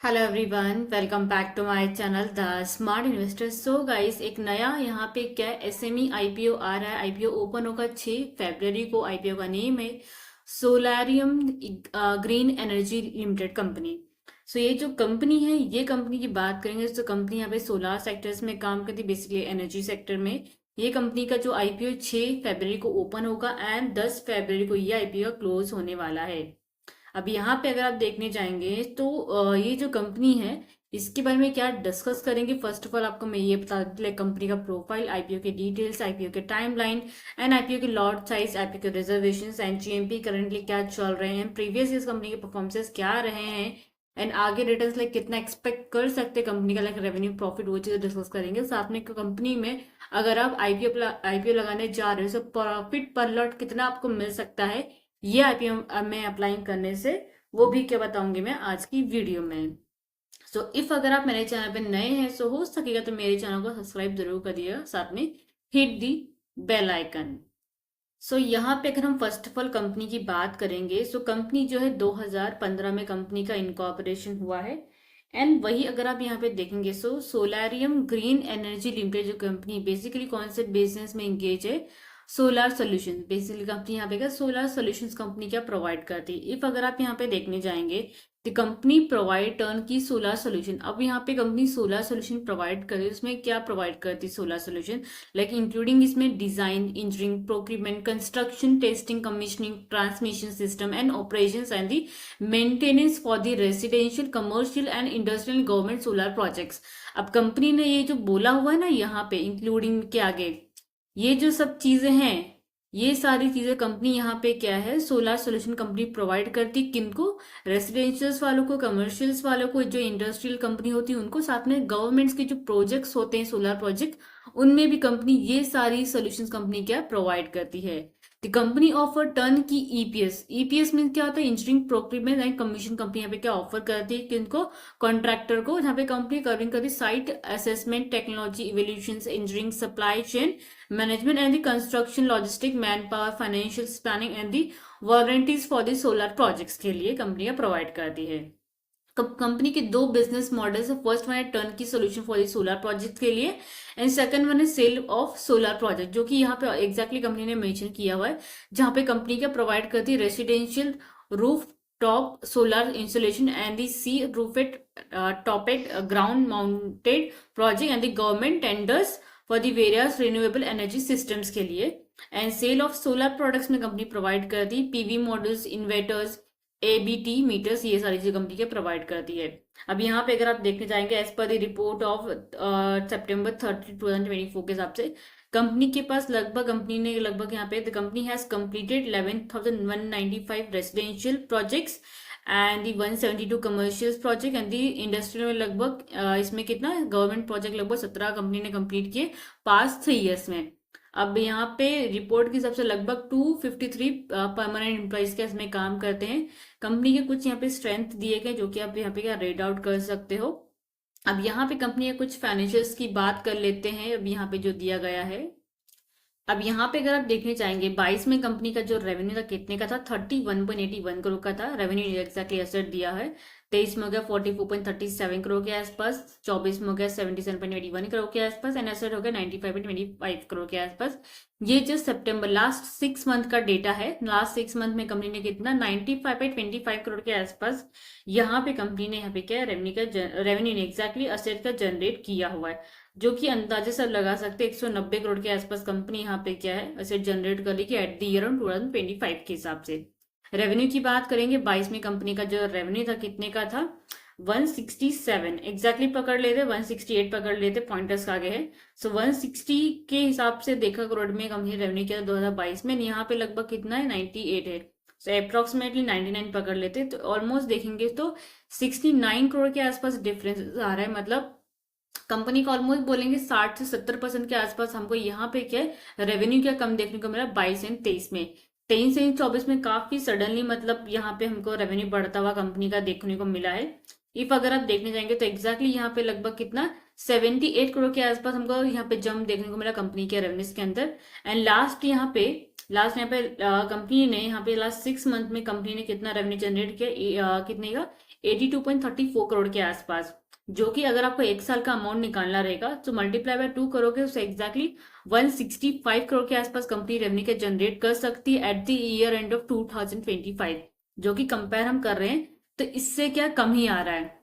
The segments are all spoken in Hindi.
Hello everyone, welcome back to my channel the smart investor. So guys, एक नया यहाँ पे क्या है, एसएमई आईपीओ आ रहा है। आईपीओ ओपन होगा 6 फरवरी को। आईपीओ का नेम है Solarium green energy limited company. So ये जो कंपनी है, ये कंपनी की बात करेंगे तो कंपनी यहाँ पे सोलार सेक्टर्स में काम करती है, बेसिकली एनर्जी सेक्टर में। ये कंपनी का जो आईपीओ 6 फरवरी को ओपन होगा एंड 10 फरवरी को ये आईपीओ क्लोज होने वाला है। अब यहाँ पे अगर आप देखने जाएंगे तो ये जो कंपनी है, इसके बारे में क्या डिस्कस करेंगे। फर्स्ट ऑफ ऑल आपको मैं ये बता देती हूँ कंपनी का प्रोफाइल, आईपीओ के डिटेल्स, आईपीओ के टाइमलाइन एंड आईपीओ के लॉट साइज, आईपीओ के रिजर्वेशन एंड जीएमपी करंटली क्या चल रहे हैं, प्रीवियस इस कंपनी के परफॉर्मेंसेस क्या रहे हैं एंड आगे रिटर्न्स लाइक कितना एक्सपेक्ट कर सकते हैं कंपनी का, लाइक रेवेन्यू प्रॉफिट, वो चीज़ डिस्कस करेंगे। साथ में कंपनी में अगर आप आईपीओ लगाने जा रहे हो तो प्रॉफिट पर लॉट कितना आपको मिल सकता है, ये आईपीओ में अप्लाई करने से, वो भी क्या बताऊंगी मैं आज की वीडियो में। सो इफ अगर आप मेरे चैनल पे नए हैं सो हो सकेगा तो मेरे चैनल को सब्सक्राइब जरूर करिएगा, साथ में हिट दी बेल आइकन। सो यहाँ पे अगर हम फर्स्ट ऑफ ऑल कंपनी की बात करेंगे, सो कंपनी जो है 2015 में कंपनी का इनकॉर्पोरेशन हुआ है। एंड वही अगर आप यहाँ पे देखेंगे सो सोलारियम ग्रीन एनर्जी लिमिटेड जो कंपनी बेसिकली कौन से बिजनेस में इंगेज है, सोलर सोल्यूशन। बेसिकली कंपनी यहाँ पे क्या सोलर सोल्यूशंस कंपनी क्या प्रोवाइड करती है। इफ अगर आप यहाँ पे देखने जाएंगे तो कंपनी प्रोवाइड टर्न की सोलर सोल्यूशन। अब यहाँ पे कंपनी सोलर सोल्यूशन प्रोवाइड करती है, उसमें क्या प्रोवाइड करती है सोलर सोल्यूशन, लाइक इंक्लूडिंग इसमें design, engineering, procurement, construction, testing, commissioning, transmission system and operations and the maintenance for the residential, commercial and industrial government solar projects. अब कंपनी ने ये जो बोला हुआ है ना यहाँ पे इंक्लूडिंग के आगे, ये जो सब चीजें हैं, ये सारी चीजें कंपनी यहाँ पे क्या है सोलर सोल्यूशन कंपनी प्रोवाइड करती है। किनको? रेसिडेंशियल्स वालों को, कमर्शियल्स वालों को, जो इंडस्ट्रियल कंपनी होती है उनको, साथ में गवर्नमेंट्स के जो प्रोजेक्ट्स होते हैं सोलर प्रोजेक्ट, उनमें भी कंपनी ये सारी सोल्यूशंस कंपनी क्या प्रोवाइड करती है। द कंपनी ऑफर टर्न की ईपीएस। ईपीएस में क्या होता है? Engineering, procurement and commission company यहाँ पे क्या ऑफर करती है किनको? कॉन्ट्रैक्टर को। जहाँ पे कंपनी कवरिंग करती है site assessment, technology evolution, engineering, supply chain management and the construction, logistic, man power, financial planning and the warranties for the solar projects के लिए कंपनियां प्रोवाइड करती है। कंपनी के दो बिजनेस मॉडल्स है। फर्स्ट वन है टर्न की solution for the solar project के लिए एंड सेकंड वन है सेल ऑफ सोलर प्रोजेक्ट, जो कि यहाँ पे एग्जैक्टली कंपनी ने मेंशन किया हुआ है। जहाँ पे कंपनी क्या प्रोवाइड करती है residential roof top solar installation and the C roofed topped ground mounted project and the government tenders for the various renewable energy systems के लिए। And sale of solar products में कंपनी प्रोवाइड करती है PV models, inverters, ABT meters, ये सारी चीजें कंपनी के प्रोवाइड करती है। अब यहाँ पे अगर आप देखने जाएंगे as per the report of September 30, 2024 के हिसाब से कंपनी के पास कंपनी ने लगभग यहाँ पे the company has completed 11,195 residential projects and the 172 commercial project and the industrial में लगभग इसमें कितना गवर्नमेंट प्रोजेक्ट लगभग 17 कंपनी ने कंप्लीट किए पास्ट 3 ईयर्स में। अब यहाँ पे रिपोर्ट के हिसाब से लगभग 253 परमानेंट एम्प्लॉइज के इसमें काम करते हैं। कंपनी के कुछ यहाँ पे स्ट्रेंथ दिए गए जो कि आप यहाँ पे क्या रीड आउट कर सकते हो। अब यहाँ पे कंपनी के कुछ फाइनेंशियल्स की बात कर लेते हैं। अब यहाँ पे जो दिया गया है, अब यहाँ पे अगर आप देखने चाहेंगे 22 में कंपनी का जो रेवेन्यू था कितने का था, 31.81 करोड़ का था रेवेन्यू, एग्जैक्टली एसेट दिया है। 23 में हो गया 44.37 करोड़ के आसपास, 24 में हो गया 77.81 करोड़ के आसपास एंड एसेट हो गया 95.25 करोड़ के आसपास। ये जो सितंबर लास्ट 6 मंथ का डेटा है, लास्ट 6 मंथ में कंपनी ने कितना 95.25 करोड़ के आसपास यहाँ पे कंपनी ने यहाँ पे क्या रेवेन्यू ने एग्जैक्टली असेट का जनरेट किया हुआ है, जो कि अंदाजे से लगा सकते हैं 190 करोड़ के आसपास कंपनी यहाँ पे क्या है असेट जनरेट कर लेगी एट द ईयर 2025 के हिसाब से। रेवेन्यू की बात करेंगे 22 में कंपनी का जो रेवेन्यू था कितने का था, 167 एग्जैक्टली पकड़ लेते, 168 पकड़ लेते, पॉइंटर्स आगे है। सो 160 के हिसाब से देखा करोड़ में कंपनी रेवेन्यू किया 2022 में, यहाँ पे लगभग कितना है 98 है। सो अप्रोक्सीमेटली 99 पकड़ लेते तो ऑलमोस्ट देखेंगे तो 69 करोड़ के आसपास डिफरेंस आ रहा है। मतलब कंपनी का ऑलमोस्ट बोलेंगे 60 से 70% के आसपास हमको यहाँ पे क्या है रेवेन्यू क्या कम देखने को मिला 22 एंड 23 में। 23 एंड 24 में काफी सडनली मतलब यहाँ पे हमको रेवेन्यू बढ़ता हुआ कंपनी का देखने को मिला है। इफ अगर आप देखने जाएंगे तो एग्जैक्टली यहाँ पे लगभग कितना 78 करोड़ के आसपास हमको यहाँ पे जंप देखने को मिला कंपनी के रेवेन्यूज के अंदर। एंड लास्ट यहाँ पे लास्ट यहाँ पे कंपनी ने यहाँ पे लास्ट 6 मंथ में कंपनी ने कितना रेवेन्यू जनरेट किया, कितने का 82.34 करोड़ के आसपास, जो कि अगर आपको एक साल का अमाउंट निकालना रहेगा तो मल्टीप्लाई बाय 2 करोगे, उससे एग्जैक्टली 165 करोड़ के आसपास कंपनी रेवेन्यू के जनरेट कर सकती है at the year end of 2025, जो कि कंपेयर हम कर रहे हैं तो इससे क्या कम ही आ रहा है।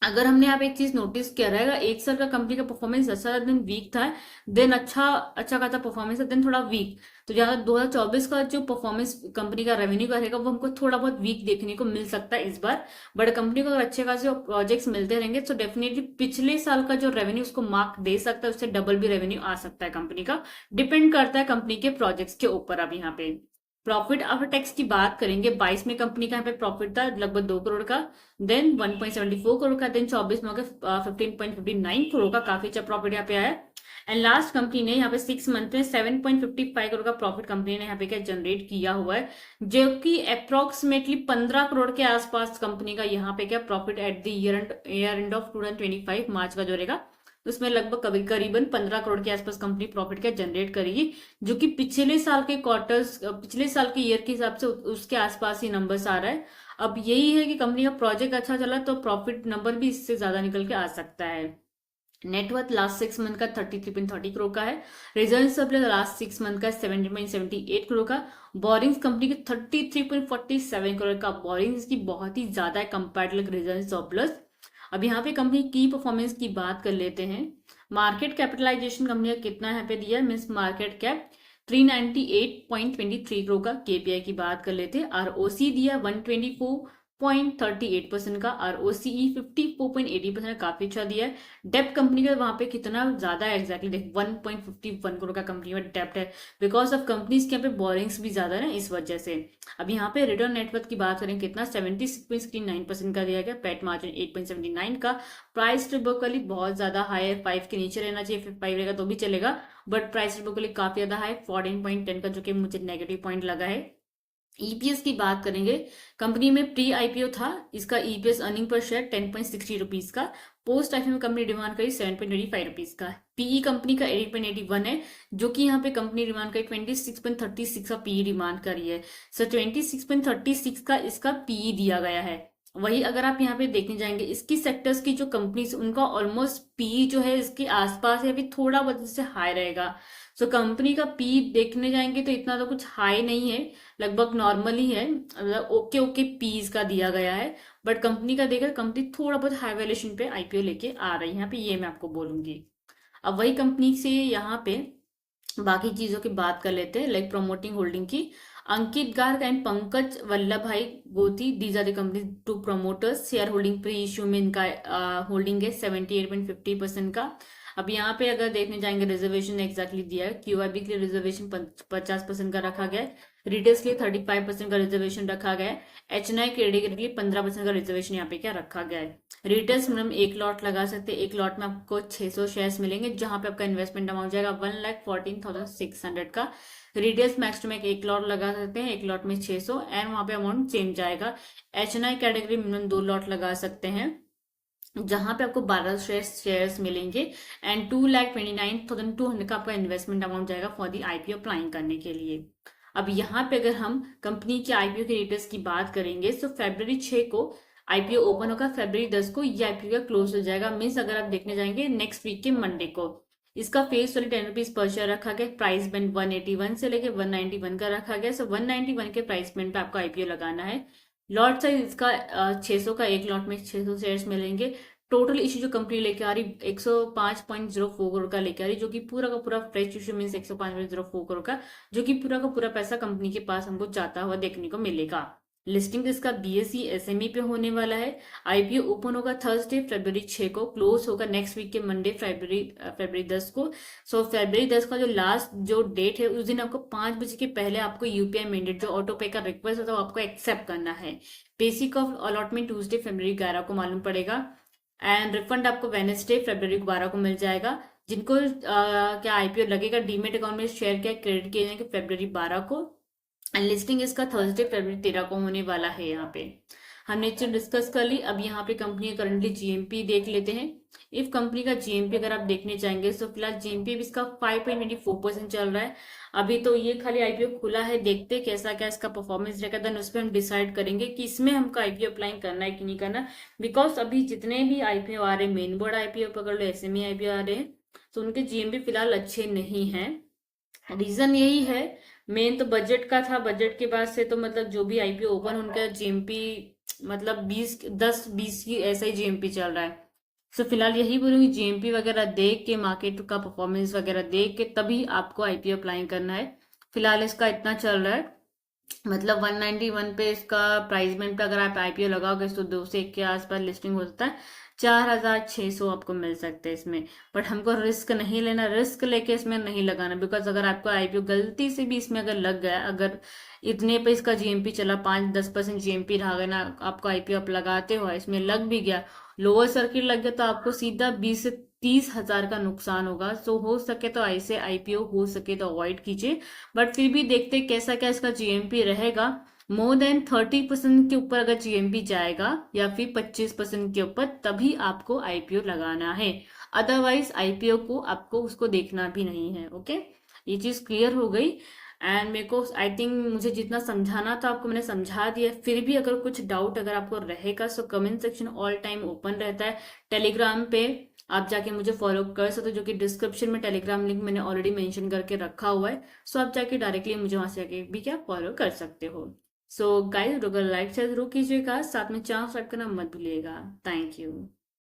अगर हमने आप एक चीज नोटिस किया रहेगा, एक साल का कंपनी का परफॉर्मेंस अच्छा दिन वीक था, देन अच्छा अच्छा खासा परफॉर्मेंस है, देन थोड़ा वीक, तो ज्यादा 2024 का जो परफॉर्मेंस कंपनी का रेवेन्यू का रहेगा वो हमको थोड़ा बहुत वीक देखने को मिल सकता है इस बार। बट कंपनी को अगर अच्छे खासे प्रोजेक्ट्स मिलते रहेंगे तो डेफिनेटली पिछले साल का जो रेवेन्यू उसको मार्क दे सकता है, उससे डबल भी रेवेन्यू आ सकता है कंपनी का। डिपेंड करता है कंपनी के प्रोजेक्ट्स के ऊपर। अब यहाँ पे प्रॉफिट आफ्टर टैक्स की बात करेंगे, 22 में कंपनी का यहाँ पे प्रॉफिट था लगभग 2 करोड़ का, देन 1.74 करोड़ का, देन 24 में हो गया 15.59 करोड़ का, काफी अच्छा प्रॉफिट यहाँ पे आया। एंड लास्ट कंपनी ने यहाँ पे 6 मंथ में 7.55 करोड़ का प्रॉफिट कंपनी ने यहाँ पे क्या जनरेट किया हुआ है, जो कि अप्रोक्सीमेटली 15 करोड़ के आसपास कंपनी का यहाँ पे क्या profit at the year end of 2025 मार्च का जो रहेगा, उसमें लगभग कभी करीबन 15 करोड़ के आसपास कंपनी प्रॉफिट क्या जनरेट करेगी, जो कि पिछले साल के क्वार्टर्स, पिछले साल के ईयर के हिसाब से उसके आसपास ही नंबर्स आ रहा है। अब यही है कि कंपनी का प्रोजेक्ट अच्छा चला तो प्रॉफिट नंबर भी इससे ज्यादा निकल के आ सकता है। नेटवर्थ लास्ट 6 मंथ का 33.30 करोड़ का है। रिजर्व सरप्लस लास्ट 6 मंथ का 70.78 करोड़ का। बोरिंग्स कंपनी के 33.47 करोड़ का, बोरिंग्स की बहुत ही ज्यादा है कंपेयर टू रिजर्व सरप्लस। अब यहाँ पे कंपनी की परफॉर्मेंस की बात कर लेते हैं। मार्केट कैपिटलाइजेशन कंपनी का कितना यहाँ पे दिया, मीन्स मार्केट कैप 398.23 करोड़ का। केपीआई की बात कर लेते हैं, आरओसी दिया 124.38% का, आरओसीई 54.80%, काफी अच्छा दिया है। डेप्ट कंपनी का वहां पे कितना ज्यादा है एग्जैक्टली देख 1.51 करोड़ का कंपनी में डेप्ट है, बिकॉज ऑफ कंपनीज के यहाँ पे बोरिंग्स भी ज्यादा है ना, इस वजह से। अब यहाँ पे रिटर्न नेटवर्थ की बात करें कितना 76.69% का दिया गया, पेट मार्जिन 8.79 का। प्राइस टू बुक वैल्यू बहुत ज्यादा हाई है, 5 के नीचे रहना चाहिए, फिर 5 रहेगा तो भी चलेगा, but price to book value काफी ज्यादा हाई 14.10 का, जो कि मुझे नेगेटिव पॉइंट लगा है। ईपीएस की बात करेंगे, कंपनी में प्री आईपीओ था, इसका EPS earning per share 10.60 rupees का। पोस्ट आईपीओ में कंपनी डिमांड करी 7.25 रुपीज का। पीई कंपनी का 8.81 है, जो कि यहाँ पे कंपनी डिमांड करी 26.36 का पीई डिमांड करी है। सो 26.36 का इसका पीई दिया गया है। वही अगर आप यहाँ पे देखने जाएंगे इसकी सेक्टर्स की जो कंपनीज, उनका ऑलमोस्ट पी जो है इसके आसपास है, अभी थोड़ा बहुत इससे हाई रहेगा। सो कंपनी का पी देखने जाएंगे तो इतना तो कुछ हाई नहीं है, लगभग नॉर्मल ही है, मतलब ओके ओके पीज का दिया गया है। बट कंपनी का देखा, कंपनी थोड़ा बहुत हाई वैल्यूएशन पे आईपीओ लेके आ रही है यहाँ पे, ये मैं आपको बोलूंगी। अब वही कंपनी से यहाँ पे बाकी चीजों की बात कर लेते हैं, लाइक प्रमोटिंग होल्डिंग की। Ankit Garg and Pankaj Vallabhbhai Goti, these are the company two promoters. Share holding pre issue में इनका होल्डिंग है 78.50% का। अब यहाँ पे अगर देखने जाएंगे रिजर्वेशन एग्जैक्टली दिया है, क्यूआईबी के लिए रिजर्वेशन 50% का रखा गया है, रिटेल्स के लिए 35% का रिजर्वेशन रखा गया है, एचएनआई कैटेगरी के लिए 15% का रिजर्वेशन यहाँ पे क्या रखा गया है। रिटेल्स में हम एक लॉट लगा सकते हैं, एक लॉट में आपको 600 शेयर्स मिलेंगे, जहां पे आपका इन्वेस्टमेंट अमाउंट जाएगा 1,14,600 का। रिटेल्स मैक्स टू मैक्स एक लॉट लगा सकते हैं, एक लॉट में 600 एंड वहां पे अमाउंट सेम जाएगा। एचएनआई कैटेगरी मिनिमम 2 लॉट लगा सकते हैं, जहां पे आपको 12 शेयर्स मिलेंगे एंड 2,29,200 का आपका इन्वेस्टमेंट अमाउंट जाएगा फॉर दी आईपीओ अप्लाइंग करने के लिए। अब यहाँ पे अगर हम कंपनी के आईपीओ के डिटेल्स की बात करेंगे तो February 6 को आईपीओ ओपन होगा, February 10 को ये आईपीओ का क्लोज हो जाएगा, मीन्स अगर आप देखने जाएंगे नेक्स्ट वीक के मंडे को। इसका face value 10 rupees per share रखा गया, प्राइस बैंड 181 से लेके 191 का रखा गया। सो 191 के प्राइस बैंड पे आपको आईपीओ लगाना है। लॉट साइज इसका 600 का, एक लॉट में 600 शेयर्स मिलेंगे। टोटल इश्यू जो कंपनी लेके आ रही 105.04 करोड़ का लेके आ रही, जो कि पूरा का पूरा फ्रेश इश्यू मीन 105.04 करोड़ का, जो कि पूरा का पूरा पैसा कंपनी के पास हमको जाता हुआ देखने को मिलेगा। लिस्टिंग इसका बीएसई एसएमई पे होने वाला है। आईपीओ ओपन होगा थर्सडे February 6 को, क्लोज होगा नेक्स्ट वीक के मंडे February 10 को। सो February 10 का जो लास्ट जो डेट है, उस दिन आपको 5 बजे के पहले आपको यूपीआई मैंडेट जो ऑटो पे का रिक्वेस्ट होता है वो आपको एक्सेप्ट करना है। Basic of allotment Tuesday February 11 को मालूम पड़ेगा एंड रिफंड आपको वेनेसडे February 12 को मिल जाएगा। जिनको क्या आईपीओ लगेगा डीमेट अकाउंट में शेयर क्या क्रेडिट किए जाएंगे February 12 को, एंड लिस्टिंग इसका थर्सडे February 13 को होने वाला है यहाँ पे। हमने चीज डिस्कस कर ली। अब यहाँ पे कंपनी का करंटली जीएमपी देख लेते हैं। इफ कंपनी का जीएमपी अगर आप देखने चाहेंगे तो फिलहाल जीएमपी इसका 5.24% चल रहा है। अभी तो ये खाली आईपीओ खुला है, देखते हैं कैसा क्या इसका परफॉर्मेंस रहेगा, देन उस पर हम डिसाइड करेंगे कि इसमें हमको आईपीओ अप्लाई करना है कि नहीं करना। बिकॉज अभी जितने भी आईपीओ आ रहे हैं, मेन बोर्ड आईपीओ पकड़ लो, एसएमई आईपीओ आ रहे हैं, तो उनके जीएमपी फिलहाल अच्छे नहीं है। रीजन यही है, मेन तो बजट का था। बजट के बाद से तो मतलब जो भी आईपीओ ओपन उनका जीएमपी मतलब 20 10 20 की ऐसा ही जीएमपी चल रहा है। सो फिलहाल यही बोलूंगी, जीएमपी वगैरह देख के, मार्केट का परफॉर्मेंस वगैरह देख के तभी आपको आईपीओ अप्लाई करना है। फिलहाल इसका इतना चल रहा है, मतलब 191 पे इसका प्राइस में पे अगर आप आईपीओ लगाओगे तो 2 से 1 के आसपास लिस्टिंग हो सकता है। 4,600 आपको मिल सकते हैं इसमें। बट हमको रिस्क नहीं लेना, रिस्क लेके इसमें नहीं लगाना। बिकॉज अगर आपको आईपीओ गलती से भी इसमें अगर लग गया, अगर इतने पे इसका जीएमपी चला, 5-10% जीएमपी रहा गया ना, आपको आईपीओ आप लगाते हो इसमें लग भी गया, लोअर सर्किट लग गया, तो आपको सीधा 20 से 30 हजार का नुकसान होगा। सो हो सके तो ऐसे आईपीओ हो सके तो अवॉइड कीजिए। बट फिर भी देखते कैसा क्या इसका जीएमपी रहेगा। मोर देन 30% के ऊपर अगर जीएमपी जाएगा या फिर 25% के ऊपर, तभी आपको आईपीओ लगाना है। अदरवाइज आईपीओ को आपको उसको देखना भी नहीं है। ओके, ये चीज क्लियर हो गई। एंड मेरे को आई थिंक मुझे जितना समझाना था आपको मैंने समझा दिया। फिर भी अगर कुछ डाउट अगर आपको रहेगा so comment section all time open रहता है। टेलीग्राम पे आप जाके मुझे फॉलो कर सकते हो, जो कि डिस्क्रिप्शन में टेलीग्राम लिंक मैंने ऑलरेडी मेंशन करके रखा हुआ है। सो आप जाके डायरेक्टली मुझे वहां से जाके भी क्या फॉलो कर सकते हो। सो गाइस, अगर लाइक शेयर जरूर कीजिएगा, साथ में चैनल सब्सक्राइब करना मत भूलिएगा। Thank you.